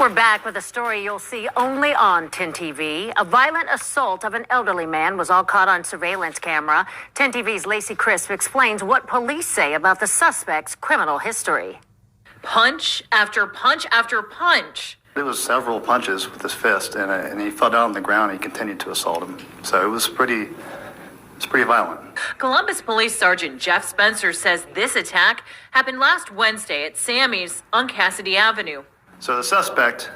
We're back with a story you'll see only on 10 TV. A violent assault of an elderly man was all caught on surveillance camera. 10 TV's Lacey Crisp explains what police say about the suspect's criminal history. Punch after punch after punch. It was several punches with his fist, and he fell down on the ground. And he continued to assault him. So it was pretty violent. Columbus Police Sergeant Jeff Spencer says this attack happened last Wednesday at Sammy's on Cassidy Avenue. So the suspect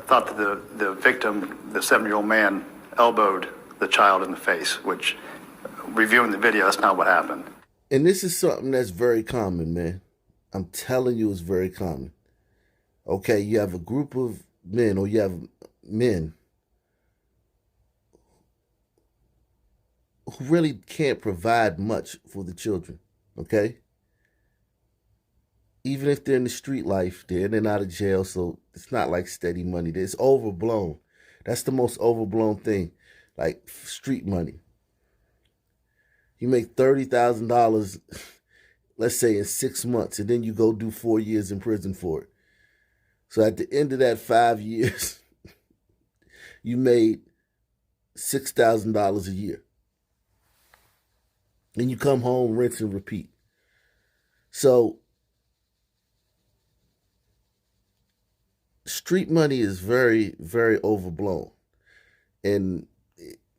thought that the victim, the 7-year-old man, elbowed the child in the face, which, reviewing the video, that's not what happened. And this is something that's very common, man. I'm telling you, it's very common. Okay, you have a group of men, or you have men who really can't provide much for the children, okay? Even if they're in the street life, they're in and out of jail, so it's not like steady money. It's overblown. That's the most overblown thing, like street money. You make $30,000, let's say in 6 months, and then you go do 4 years in prison for it. So at the end of that 5 years, you made $6,000 a year. And you come home, rinse and repeat. So street money is very, very overblown, and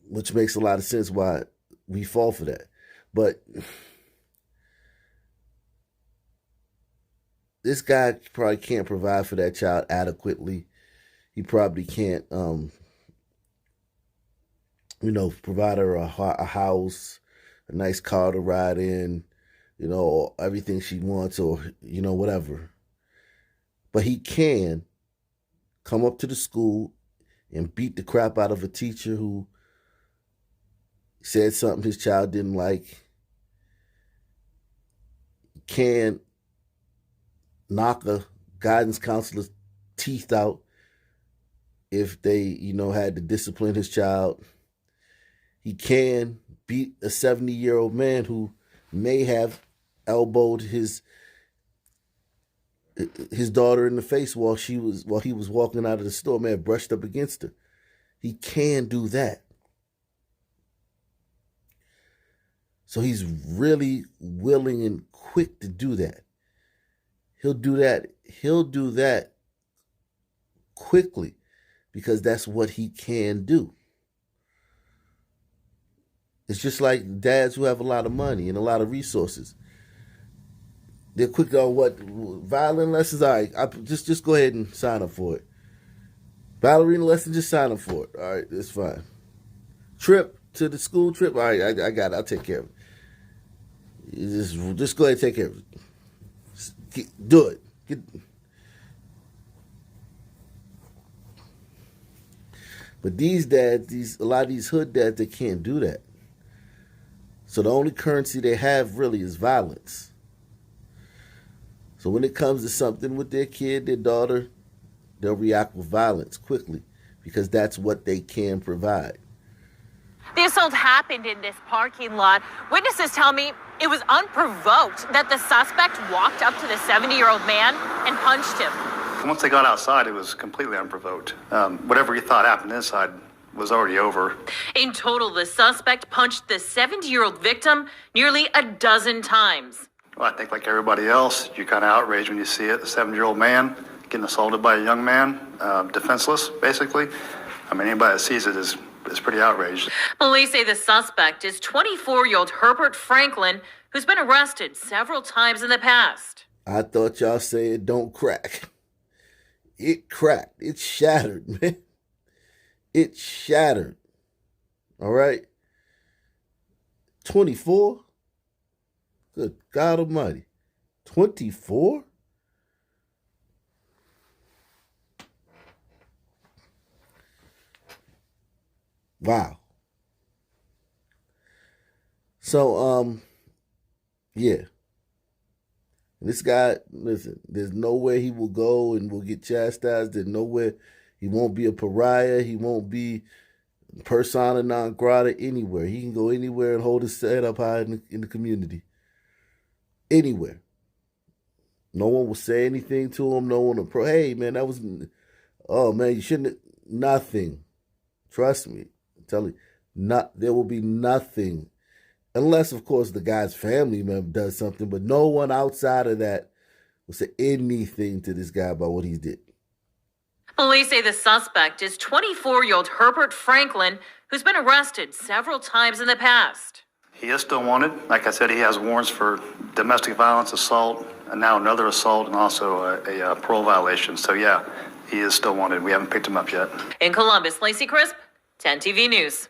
which makes a lot of sense why we fall for that. But this guy probably can't provide for that child adequately. He probably can't, provide her a house, a nice car to ride in, everything she wants, or, whatever. But he can come up to the school and beat the crap out of a teacher who said something his child didn't like. He can knock a guidance counselor's teeth out if they, had to discipline his child. He can beat a 70-year-old man who may have elbowed his daughter in the face while he was walking out of the store. Man, brushed up against her. He can do that. So he's really willing and quick to do that. He'll do that quickly because that's what he can do. It's just like dads who have a lot of money and a lot of resources. They're quick on what violin lessons. All right, just go ahead and sign up for it. Ballerina lessons, just sign up for it. All right, that's fine. Trip to the school trip. All right, I got it. I'll take care of it. You just go ahead and take care of it. Do it. But these dads, a lot of these hood dads, they can't do that. So the only currency they have really is violence. So when it comes to something with their kid, their daughter, they'll react with violence quickly because that's what they can provide. The assault happened in this parking lot. Witnesses tell me it was unprovoked that the suspect walked up to the 70-year-old man and punched him. Once they got outside, it was completely unprovoked. Whatever he thought happened inside was already over. In total, the suspect punched the 70-year-old victim nearly a dozen times. Well, I think like everybody else, you're kind of outraged when you see it. A 7-year-old man getting assaulted by a young man, defenseless, basically. I mean, anybody that sees it is pretty outraged. Police say the suspect is 24-year-old Herbert Franklin, who's been arrested several times in the past. I thought y'all said don't crack. It cracked. It shattered, man. It shattered. All right? 24? Good God Almighty. 24? Wow. So, yeah. This guy, listen, there's nowhere he will go and will get chastised. There's nowhere he won't be a pariah. He won't be persona non grata anywhere. He can go anywhere and hold his head up high in the community. Anywhere. No one will say anything to him. No one will hey man, that was Oh man, you shouldn't. Nothing. Trust me. I'm telling you, there will be nothing. Unless, of course, the guy's family member does something, but no one outside of that will say anything to this guy about what he did. Police say the suspect is 24-year-old Herbert Franklin, who's been arrested several times in the past. He is still wanted. Like I said, he has warrants for domestic violence, assault, and now another assault, and also a parole violation. So yeah, he is still wanted. We haven't picked him up yet. In Columbus, Lacey Crisp, 10 TV News.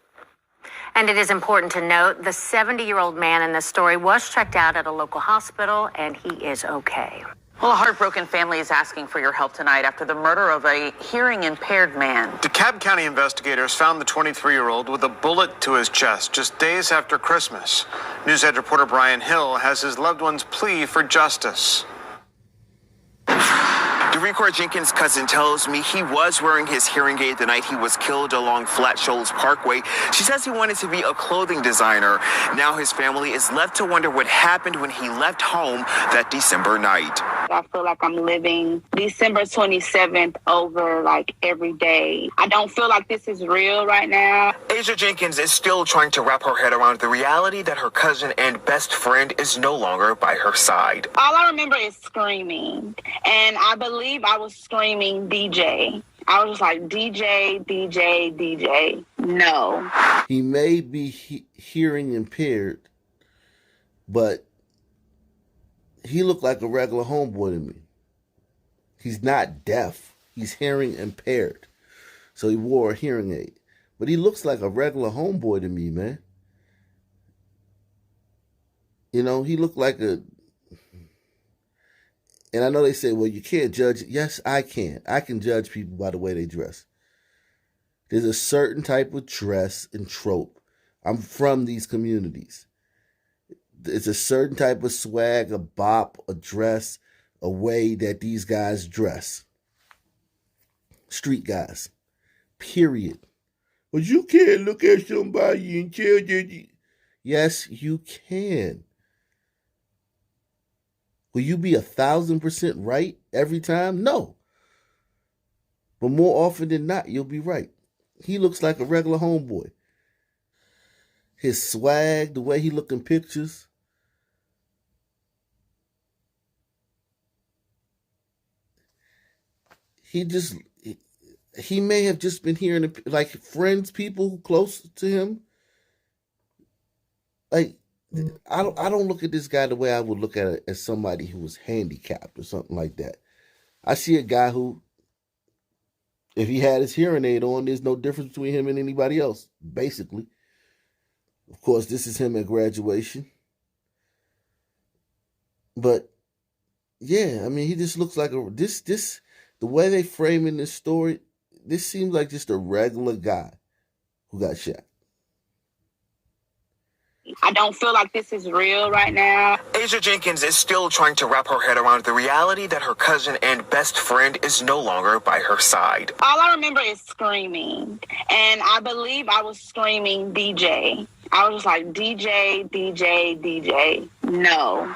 And it is important to note the 70-year-old man in this story was checked out at a local hospital, and he is okay. Well, a heartbroken family is asking for your help tonight after the murder of a hearing-impaired man. DeKalb County investigators found the 23-year-old with a bullet to his chest just days after Christmas. Newshead reporter Brian Hill has his loved one's plea for justice. DeRecord Jenkins' cousin tells me he was wearing his hearing aid the night he was killed along Flat Shoals Parkway. She says he wanted to be a clothing designer. Now his family is left to wonder what happened when he left home that December night. I feel like I'm living December 27th over like every day. I don't feel like this is real right now. Asia Jenkins is still trying to wrap her head around the reality that her cousin and best friend is no longer by her side. All I remember is screaming, and I believe I was screaming DJ. I was just like, DJ, DJ, DJ. No. He may be hearing impaired, but he looked like a regular homeboy to me. He's not deaf. He's hearing impaired. So he wore a hearing aid. But he looks like a regular homeboy to me, man. You know, he looked like a... And I know they say, well, you can't judge. Yes, I can. I can judge people by the way they dress. There's a certain type of dress and trope. I'm from these communities. It's a certain type of swag, a bop, a dress, a way that these guys dress. Street guys. Period. But you can't look at somebody and tell that. Yes, you can. Will you be 1,000% right every time? No. But more often than not, you'll be right. He looks like a regular homeboy. His swag, the way he look in pictures. He may have just been hearing, like, friends, people close to him. Like, I don't look at this guy the way I would look at it as somebody who was handicapped or something like that. I see a guy who, if he had his hearing aid on, there's no difference between him and anybody else, basically. Of course, this is him at graduation. But, yeah, I mean, he just looks like the way they frame in this story, this seems like just a regular guy who got shot. I don't feel like this is real right now. Asia Jenkins is still trying to wrap her head around the reality that her cousin and best friend is no longer by her side. All I remember is screaming, and I believe I was screaming DJ. I was just like, DJ, DJ, DJ. No.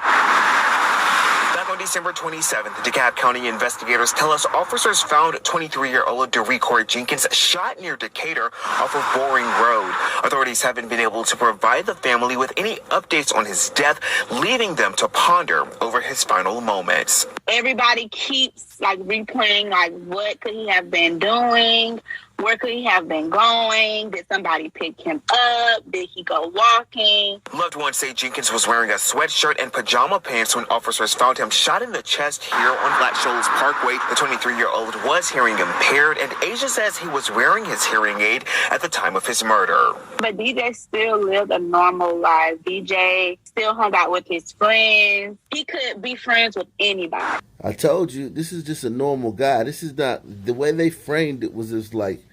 Back on December 27th, DeKalb County investigators tell us officers found 23-year-old DeRecord Jenkins shot near Decatur off of Boring Road. Authorities haven't been able to provide the family with any updates on his death, leaving them to ponder over his final moments. Everybody keeps like replaying, like, what could he have been doing? Where could he have been going? Did somebody pick him up? Did he go walking? Loved ones say Jenkins was wearing a sweatshirt and pajama pants when officers found him shot in the chest here on Flat Shoals Parkway. The 23-year-old was hearing impaired, and Asia says he was wearing his hearing aid at the time of his murder. But DJ still lived a normal life. DJ still hung out with his friends. He could be friends with anybody. I told you, this is just a normal guy. This is not, the way they framed it was just like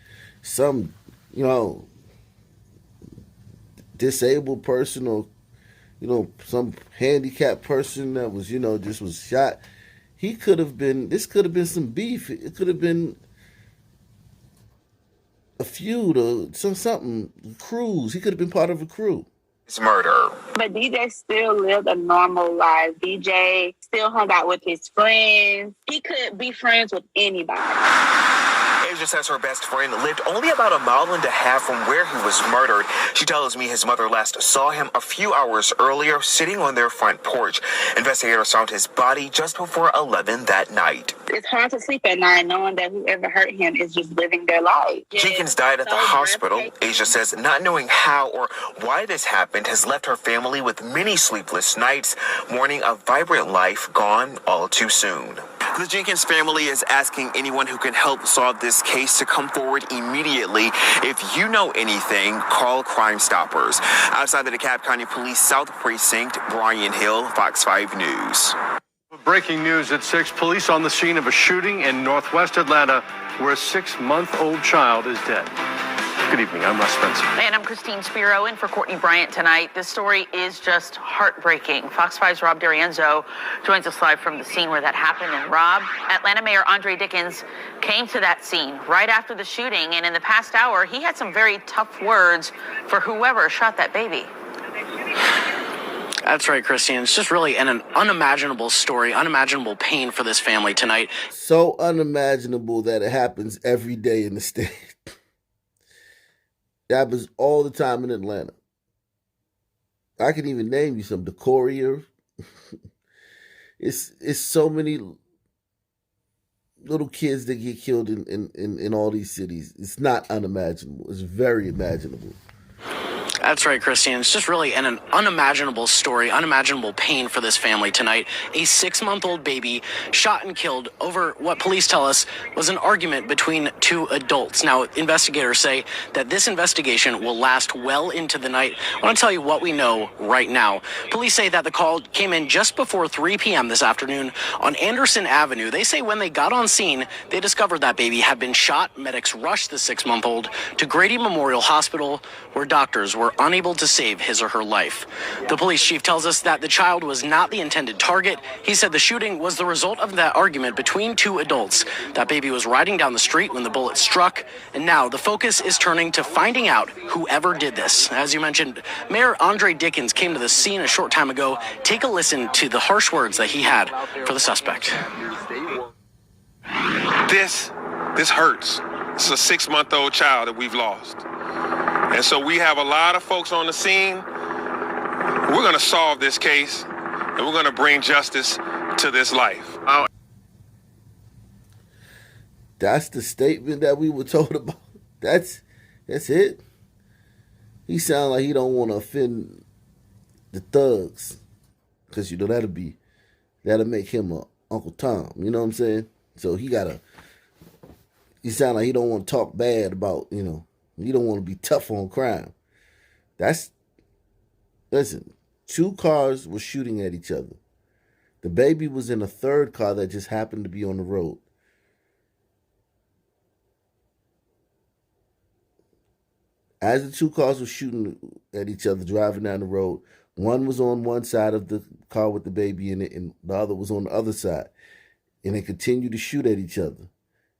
some, disabled person or, some handicapped person that was, just was shot. This could have been some beef. It could have been a feud or something, cruise. He could have been part of a crew. His murder. But DJ still lived a normal life. DJ still hung out with his friends. He could be friends with anybody. Asia says her best friend lived only about a mile and a half from where he was murdered. She tells me his mother last saw him a few hours earlier sitting on their front porch. Investigators found his body just before 11 that night. It's hard to sleep at night knowing that whoever hurt him is just living their life. Jenkins died at the hospital. Asia says not knowing how or why this happened has left her family with many sleepless nights, mourning a vibrant life gone all too soon. The Jenkins family is asking anyone who can help solve this case to come forward immediately. If you know anything, call Crime Stoppers. Outside the DeKalb County Police South Precinct, Brian Hill, Fox 5 News. Breaking news at 6. Police on the scene of a shooting in northwest Atlanta where a 6-month-old child is dead. Good evening. I'm Russ Spencer. And I'm Christine Spiro in for Courtney Bryant tonight. This story is just heartbreaking. Fox 5's Rob D'Arienzo joins us live from the scene where that happened. And Rob, Atlanta Mayor Andre Dickens came to that scene right after the shooting. And in the past hour, he had some very tough words for whoever shot that baby. That's right, Christine. It's just really an unimaginable story, unimaginable pain for this family tonight. So unimaginable that it happens every day in the state. It happens all the time in Atlanta. I can even name you some. The Courier. It's so many little kids that get killed in all these cities. It's not unimaginable. It's very imaginable. That's right, Christine. It's just really an unimaginable story, unimaginable pain for this family tonight. A 6-month-old baby shot and killed over what police tell us was an argument between two adults. Now, investigators say that this investigation will last well into the night. I want to tell you what we know right now. Police say that the call came in just before 3 p.m. this afternoon on Anderson Avenue. They say when they got on scene, they discovered that baby had been shot. Medics rushed the 6-month-old to Grady Memorial Hospital, where doctors were unable to save his or her life. The police chief tells us that the child was not the intended target. He said the shooting was the result of that argument between two adults. That baby was riding down the street when the bullet struck, and now the focus is turning to finding out whoever did this. As you mentioned, Mayor Andre Dickens came to the scene a short time ago. Take a listen to the harsh words that he had for the suspect. This hurts. It's a 6-month-old child that we've lost. And so we have a lot of folks on the scene. We're going to solve this case, and we're going to bring justice to this life. That's the statement that we were told about. That's it. He sounds like he don't want to offend the thugs, because that'll make him a Uncle Tom. You know what I'm saying? So he sound like he don't want to talk bad about, you don't want to be tough on crime. Listen, 2 cars were shooting at each other. The baby was in a third car that just happened to be on the road. As the 2 cars were shooting at each other, driving down the road, one was on one side of the car with the baby in it, and the other was on the other side. And they continued to shoot at each other.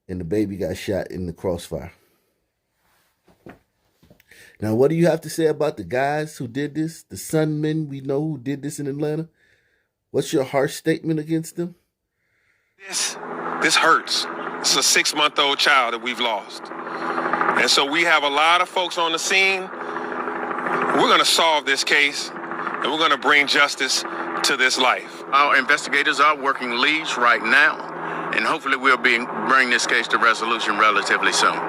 And the baby got shot in the crossfire. Now, what do you have to say about the guys who did this? The Sunmen we know who did this in Atlanta? What's your harsh statement against them? This hurts. It's a 6-month-old child that we've lost. And so we have a lot of folks on the scene. We're going to solve this case, and we're going to bring justice to this life. Our investigators are working leads right now, and hopefully we'll bring this case to resolution relatively soon.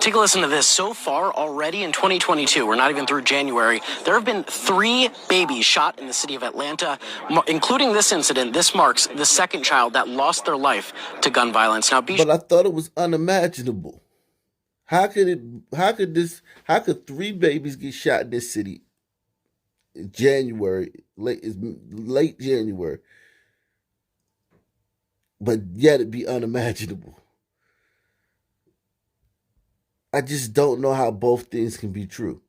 Take a listen to this. So far already in 2022, we're not even through January, there have been 3 babies shot in the city of Atlanta, including this incident. This marks the 2nd child that lost their life to gun violence. Now, but I thought it was unimaginable. How could 3 babies get shot in this city in January, late January, but yet it be unimaginable? I just don't know how both things can be true.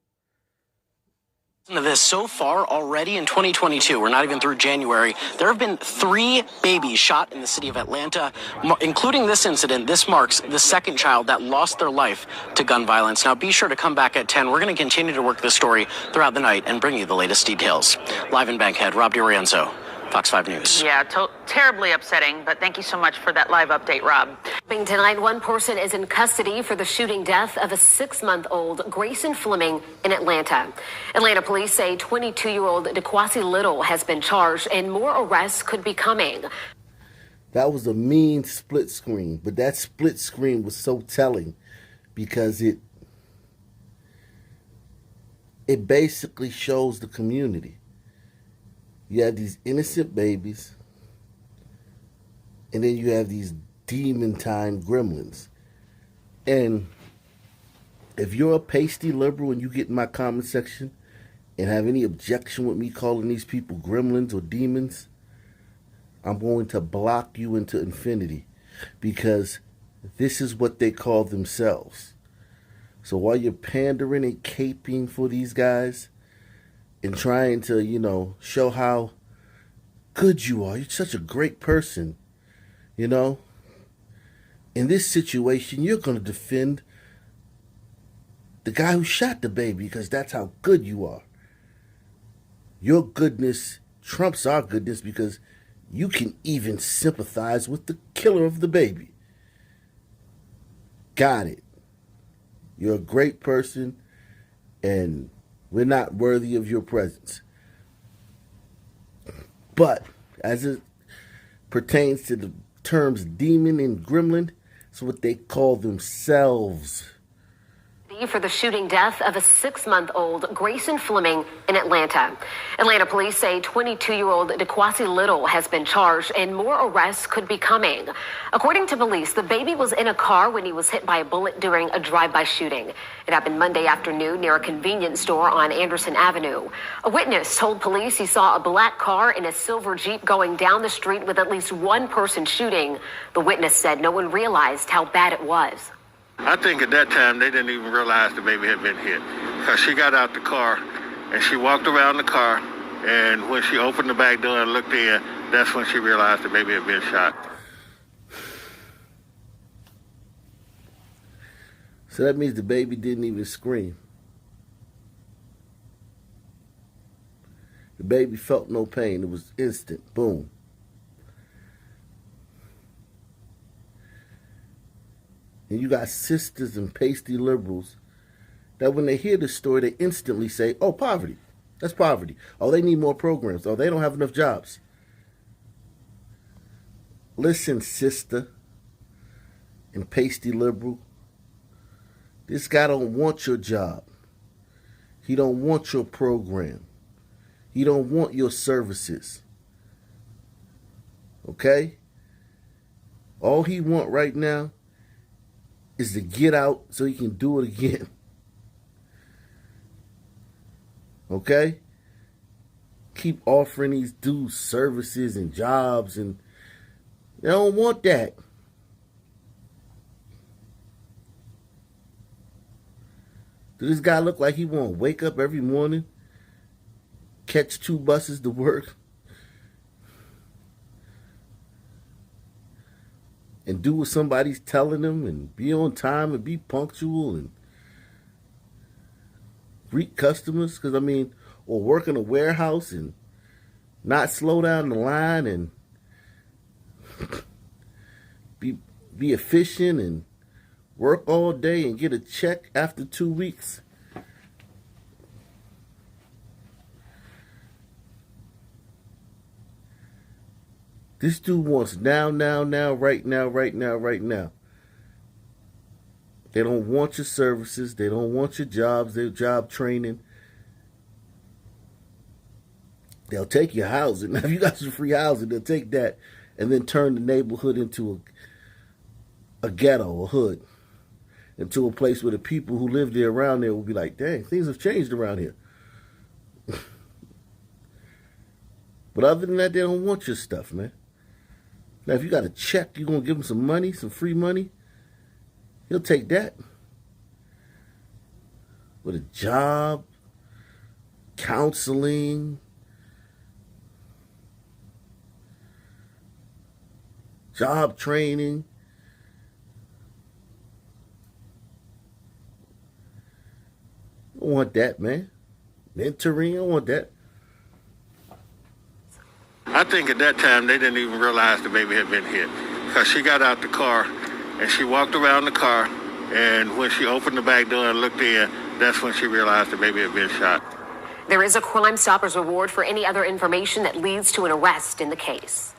To this, so far already in 2022, we're not even through January, there have been 3 babies shot in the city of Atlanta, including this incident. This marks the 2nd child that lost their life to gun violence. Now, be sure to come back at 10. We're going to continue to work this story throughout the night and bring you the latest details. Live in Bankhead, Rob D'Arienzo, Fox 5 News. Yeah, terribly upsetting, but thank you so much for that live update, Rob. Tonight, one person is in custody for the shooting death of a 6-month-old Grayson Fleming in Atlanta. Atlanta police say 22-year-old DeQuasi Little has been charged and more arrests could be coming. That was a mean split screen, but that split screen was so telling because it basically shows the community. You have these innocent babies, and then you have these demon-time gremlins. And if you're a pasty liberal and you get in my comment section and have any objection with me calling these people gremlins or demons, I'm going to block you into infinity, because this is what they call themselves. So while you're pandering and caping for these guys and trying to, show how good you are, you're such a great person, in this situation, you're going to defend the guy who shot the baby because that's how good you are. Your goodness trumps our goodness because you can even sympathize with the killer of the baby. Got it. You're a great person, and we're not worthy of your presence. But as it pertains to the terms demon and gremlin, it's what they call themselves. For the shooting death of a 6-month-old Grayson Fleming in Atlanta. Atlanta police say 22-year-old DeQuasi Little has been charged and more arrests could be coming. According to police, the baby was in a car when he was hit by a bullet during a drive-by shooting. It happened Monday afternoon near a convenience store on Anderson Avenue. A witness told police he saw a black car and a silver Jeep going down the street with at least one person shooting. The witness said no one realized how bad it was. I think at that time they didn't even realize the baby had been hit, because she got out the car and she walked around the car, and when she opened the back door and looked in, that's when she realized the baby had been shot. So that means the baby didn't even scream. The baby felt no pain. It was instant. Boom. And you got sisters and pasty liberals that when they hear the story, they instantly say, oh, poverty. That's poverty. Oh, they need more programs. Oh, they don't have enough jobs. Listen, sister and pasty liberal. This guy don't want your job. He don't want your program. He don't want your services. Okay? All he want right now is to get out so he can do it again. Okay? Keep offering these dudes services and jobs, and they don't want that. Does this guy look like he want to wake up every morning, catch 2 buses to work, and do what somebody's telling them, and be on time and be punctual and greet customers? Because, or work in a warehouse and not slow down the line and be efficient and work all day and get a check after 2 weeks. This dude wants now, right now. They don't want your services. They don't want your jobs, their job training. They'll take your housing. Now, if you got some free housing, they'll take that and then turn the neighborhood into a ghetto, a hood, into a place where the people who live there around there will be like, dang, things have changed around here. But other than that, they don't want your stuff, man. Now, if you got a check, you're going to give him some money, some free money, he'll take that. With a job, counseling, job training. I don't want that, man. Mentoring, I don't want that. I think at that time they didn't even realize the baby had been hit because she got out the car and she walked around the car, and when she opened the back door and looked in, that's when she realized the baby had been shot. There is a Crime Stoppers reward for any other information that leads to an arrest in the case.